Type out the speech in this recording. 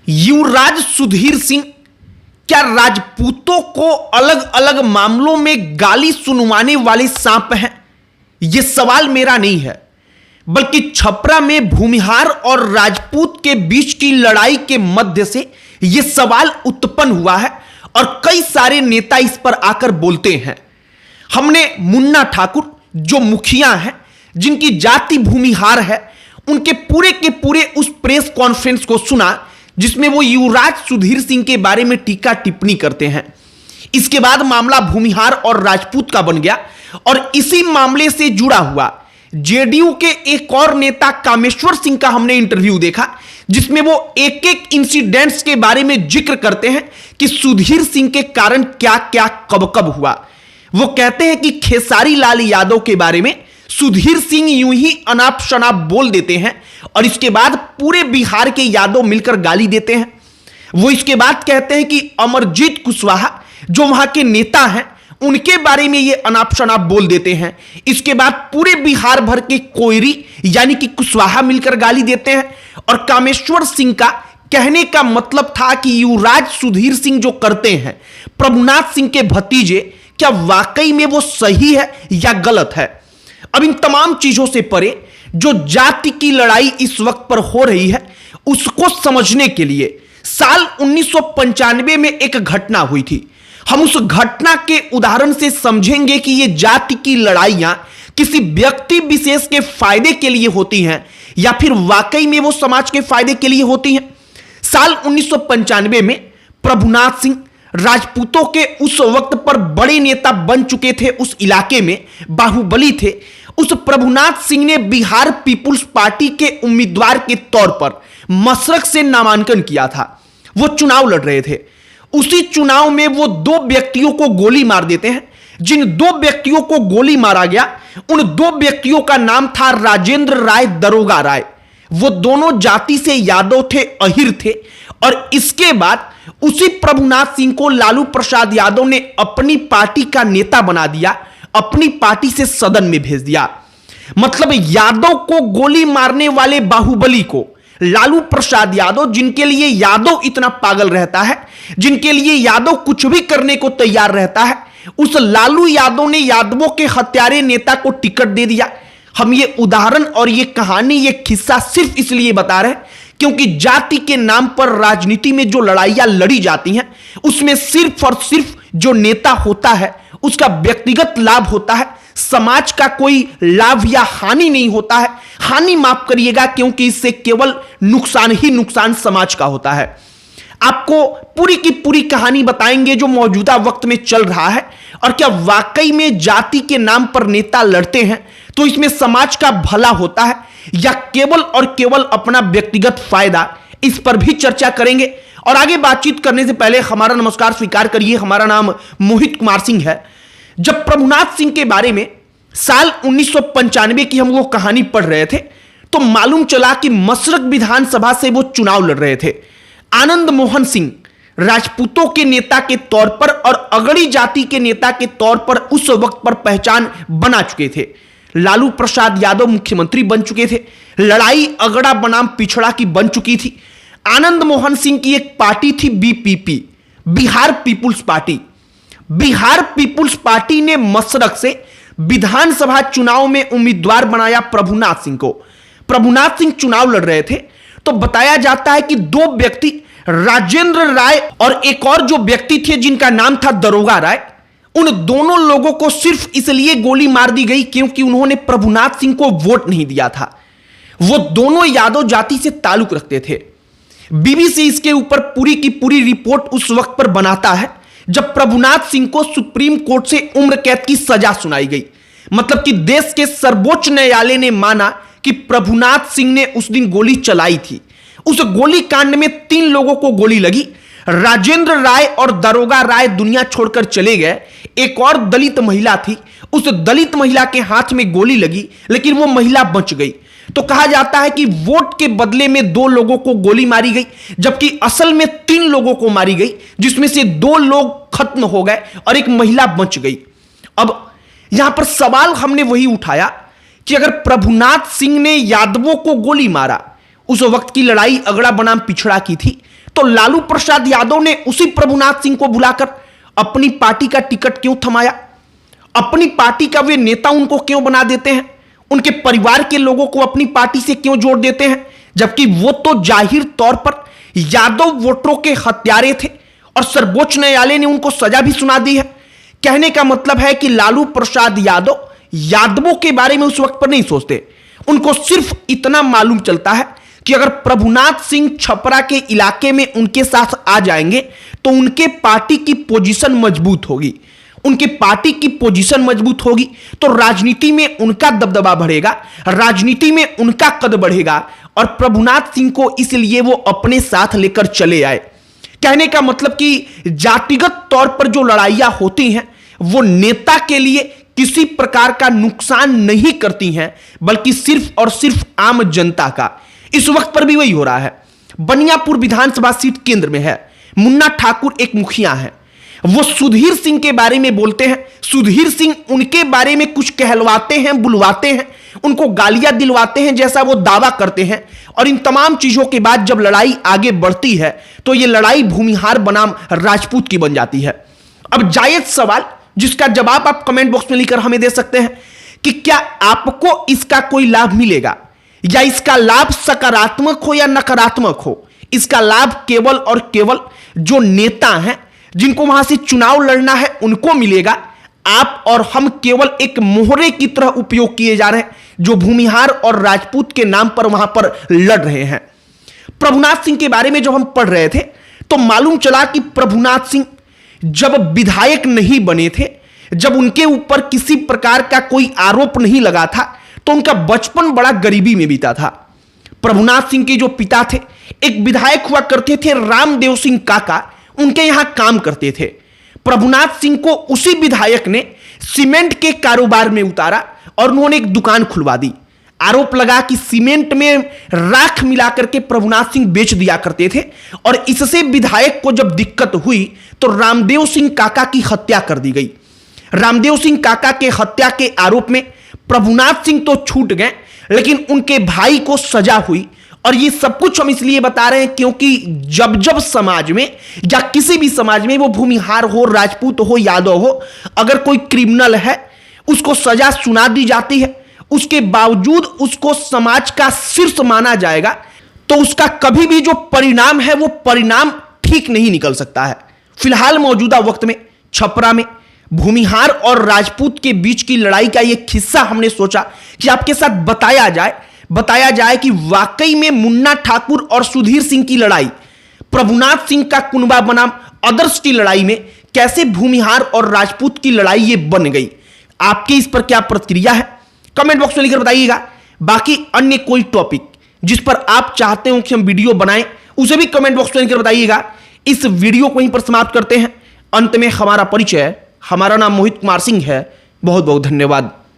युवराज सुधीर सिंह क्या राजपूतों को अलग अलग मामलों में गाली सुनवाने वाले सांप हैं? यह सवाल मेरा नहीं है, बल्कि छपरा में भूमिहार और राजपूत के बीच की लड़ाई के मध्य से यह सवाल उत्पन्न हुआ है और कई सारे नेता इस पर आकर बोलते हैं। हमने मुन्ना ठाकुर जो मुखिया हैं, जिनकी जाति भूमिहार है, उनके पूरे के पूरे उस प्रेस कॉन्फ्रेंस को सुना जिसमें वो युवराज सुधीर सिंह के बारे में टीका टिप्पणी करते हैं। इसके बाद मामला भूमिहार और राजपूत का बन गया और इसी मामले से जुड़ा हुआ जेडीयू के एक और नेता कामेश्वर सिंह का हमने इंटरव्यू देखा, जिसमें वो एक एक इंसिडेंट्स के बारे में जिक्र करते हैं कि सुधीर सिंह के कारण क्या क्या कब कब हुआ। वो कहते हैं कि खेसारी लाल यादव के बारे में सुधीर सिंह यूं ही अनाप शनाप बोल देते हैं और इसके बाद पूरे बिहार के यादव मिलकर गाली देते हैं। वो इसके बाद कहते हैं कि अमरजीत कुशवाहा जो वहां के नेता हैं, उनके बारे में ये अनाप शनाप बोल देते हैं। इसके बाद पूरे बिहार भर के कोयरी यानी कि कुशवाहा मिलकर गाली देते हैं और कामेश्वर सिंह का कहने का मतलब था कि युवराज सुधीर सिंह जो करते हैं प्रभुनाथ सिंह के भतीजे, क्या वाकई में वो सही है या गलत है। अब इन तमाम चीजों से परे जो जाति की लड़ाई इस वक्त पर हो रही है, उसको समझने के लिए साल 1995 में एक घटना हुई थी। हम उस घटना के उदाहरण से समझेंगे कि ये जाति की लड़ाइयां किसी व्यक्ति विशेष के फायदे के लिए होती हैं या फिर वाकई में वो समाज के फायदे के लिए होती हैं। साल 1995 में प्रभुनाथ सिंह राजपूतों के उस वक्त पर बड़े नेता बन चुके थे, उस इलाके में बाहुबली थे। उस प्रभुनाथ सिंह ने बिहार पीपुल्स पार्टी के उम्मीदवार के तौर पर मशरक से नामांकन किया था। वो चुनाव लड़ रहे थे। उसी चुनाव में वो दो व्यक्तियों को गोली मार देते हैं। जिन दो व्यक्तियों को गोली मारा गया, उन दो व्यक्तियों का नाम था राजेंद्र राय, दरोगा राय। वो दोनों जाति से यादव थे, अहिर थे। और इसके बाद उसी प्रभुनाथ सिंह को लालू प्रसाद यादव ने अपनी पार्टी का नेता बना दिया, अपनी पार्टी से सदन में भेज दिया। मतलब यादव को गोली मारने वाले बाहुबली को लालू प्रसाद यादव, जिनके लिए यादव इतना पागल रहता है, जिनके लिए यादव कुछ भी करने को तैयार रहता है, उस लालू यादव ने यादवों के हत्यारे नेता को टिकट दे दिया। हम ये उदाहरण और ये कहानी, ये किस्सा सिर्फ इसलिए बता रहे हैं क्योंकि जाति के नाम पर राजनीति में जो लड़ाइयां लड़ी जाती हैं, उसमें सिर्फ और सिर्फ जो नेता होता है उसका व्यक्तिगत लाभ होता है, समाज का कोई लाभ या हानि नहीं होता है। हानि माफ करिएगा, क्योंकि इससे केवल नुकसान ही नुकसान समाज का होता है। आपको पूरी की पूरी कहानी बताएंगे जो मौजूदा वक्त में चल रहा है और क्या वाकई में जाति के नाम पर नेता लड़ते हैं तो इसमें समाज का भला होता है या केवल और केवल अपना व्यक्तिगत फायदा, इस पर भी चर्चा करेंगे। और आगे बातचीत करने से पहले हमारा नमस्कार स्वीकार करिए। हमारा नाम मोहित कुमार सिंह है। जब प्रभुनाथ सिंह के बारे में साल 1995 की हम वो कहानी पढ़ रहे थे तो मालूम चला कि मशरक विधानसभा से वो चुनाव लड़ रहे थे। आनंद मोहन सिंह राजपूतों के नेता के तौर पर और अगड़ी जाति के नेता के तौर पर उस वक्त पर पहचान बना चुके थे। लालू प्रसाद यादव मुख्यमंत्री बन चुके थे। लड़ाई अगड़ा बनाम पिछड़ा की बन चुकी थी। आनंद मोहन सिंह की एक पार्टी थी BPP, Bihar people's party. Bihar people's party ने मशरक से विधानसभा चुनाव में उम्मीदवार बनाया प्रभुनाथ सिंह को। प्रभुनाथ सिंह चुनाव लड़ रहे थे तो बताया जाता है कि दो व्यक्ति राजेंद्र राय और एक और जो व्यक्ति थे जिनका नाम था दरोगा राय, उन दोनों लोगों को सिर्फ इसलिए गोली मार दी गई क्योंकि उन्होंने प्रभुनाथ सिंह को वोट नहीं दिया था। वो दोनों यादव जाति से ताल्लुक रखते थे। बीबीसी इसके ऊपर पूरी की पूरी रिपोर्ट उस वक्त पर बनाता है जब प्रभुनाथ सिंह को सुप्रीम कोर्ट से उम्र कैद की सजा सुनाई गई। मतलब कि देश के सर्वोच्च न्यायालय ने माना कि प्रभुनाथ सिंह ने उस दिन गोली चलाई थी। उस गोली कांड में 3 लोगों को गोली लगी। राजेंद्र राय और दरोगा राय दुनिया छोड़कर चले गए। एक और दलित महिला थी, उस दलित महिला के हाथ में गोली लगी लेकिन वो महिला बच गई। तो कहा जाता है कि वोट के बदले में 2 लोगों को गोली मारी गई, जबकि असल में 3 लोगों को मारी गई, जिसमें से 2 लोग खत्म हो गए और एक महिला बच गई। अब यहां पर सवाल हमने वही उठाया कि अगर प्रभुनाथ सिंह ने यादवों को गोली मारा, उस वक्त की लड़ाई अगड़ा बनाम पिछड़ा की थी, तो लालू प्रसाद यादव ने उसी प्रभुनाथ सिंह को बुलाकर अपनी पार्टी का टिकट क्यों थमाया? अपनी पार्टी का वे नेता उनको क्यों बना देते हैं? उनके परिवार के लोगों को अपनी पार्टी से क्यों जोड़ देते हैं? जबकि वो तो जाहिर तौर पर यादव वोटरों के हत्यारे थे और सर्वोच्च न्यायालय ने उनको सजा भी सुना दी है। कहने का मतलब है कि लालू प्रसाद यादव यादवों के बारे में उस वक्त पर नहीं सोचते। उनको सिर्फ इतना मालूम चलता है कि अगर प्रभुनाथ सिंह छपरा के इलाके में उनके साथ आ जाएंगे तो उनके पार्टी की पोजीशन मजबूत होगी। उनकी पार्टी की पोजीशन मजबूत होगी तो राजनीति में उनका दबदबा बढ़ेगा, राजनीति में उनका कद बढ़ेगा और प्रभुनाथ सिंह को इसलिए वो अपने साथ लेकर चले आए। कहने का मतलब कि जातिगत तौर पर जो लड़ाइयां होती हैं वो नेता के लिए किसी प्रकार का नुकसान नहीं करती हैं, बल्कि सिर्फ और सिर्फ आम जनता का। इस वक्त पर भी वही हो रहा है। बनियापुर विधानसभा सीट केंद्र में है। मुन्ना ठाकुर एक मुखिया है, वो सुधीर सिंह के बारे में बोलते हैं। सुधीर सिंह उनके बारे में कुछ कहलवाते हैं, बुलवाते हैं, उनको गालियां दिलवाते हैं जैसा वो दावा करते हैं। और इन तमाम चीजों के बाद जब लड़ाई आगे बढ़ती है तो ये लड़ाई भूमिहार बनाम राजपूत की बन जाती है। अब जायज सवाल जिसका जवाब आप कमेंट बॉक्स में लिखकर हमें दे सकते हैं कि क्या आपको इसका कोई लाभ मिलेगा, या इसका लाभ सकारात्मक हो या नकारात्मक हो। इसका लाभ केवल और केवल जो नेता हैं जिनको वहां से चुनाव लड़ना है उनको मिलेगा। आप और हम केवल एक मोहरे की तरह उपयोग किए जा रहे हैं जो भूमिहार और राजपूत के नाम पर वहां पर लड़ रहे हैं। प्रभुनाथ सिंह के बारे में जब हम पढ़ रहे थे तो मालूम चला कि प्रभुनाथ सिंह जब विधायक नहीं बने थे, जब उनके ऊपर किसी प्रकार का कोई आरोप नहीं लगा था, तो उनका बचपन बड़ा गरीबी में बीता था। प्रभुनाथ सिंह के जो पिता थे एक विधायक हुआ करते थे, रामदेव सिंह काका, उनके यहां काम करते थे। प्रभुनाथ सिंह को उसी विधायक ने सीमेंट के कारोबार में उतारा और उन्होंने एक दुकान खुलवा दी। आरोप लगा कि सीमेंट में राख मिलाकर के प्रभुनाथ सिंह बेच दिया करते थे और इससे विधायक को जब दिक्कत हुई तो रामदेव सिंह काका की हत्या कर दी गई। रामदेव सिंह काका के हत्या के आरोप में प्रभुनाथ सिंह तो छूट गए, लेकिन उनके भाई को सजा हुई। और ये सब कुछ हम इसलिए बता रहे हैं क्योंकि जब जब समाज में या किसी भी समाज में, वो भूमिहार हो, राजपूत हो, यादव हो, अगर कोई क्रिमिनल है उसको सजा सुना दी जाती है, उसके बावजूद उसको समाज का शीर्ष माना जाएगा, तो उसका कभी भी जो परिणाम है वो परिणाम ठीक नहीं निकल सकता है। फिलहाल मौजूदा वक्त में छपरा में भूमिहार और राजपूत के बीच की लड़ाई का यह किस्सा हमने सोचा कि आपके साथ बताया जाए कि वाकई में मुन्ना ठाकुर और सुधीर सिंह की लड़ाई, प्रभुनाथ सिंह का कुनबा बनाम अदर्स की लड़ाई में कैसे भूमिहार और राजपूत की लड़ाई ये बन गई। आपकी इस पर क्या प्रतिक्रिया है कमेंट बॉक्स में लिखकर बताइएगा। बाकी अन्य कोई टॉपिक जिस पर आप चाहते हो कि हम वीडियो बनाएं उसे भी कमेंट बॉक्स में लिखकर बताइएगा। इस वीडियो को यहीं पर समाप्त करते हैं। अंत में हमारा परिचय, हमारा नाम मोहित कुमार सिंह है। बहुत बहुत धन्यवाद।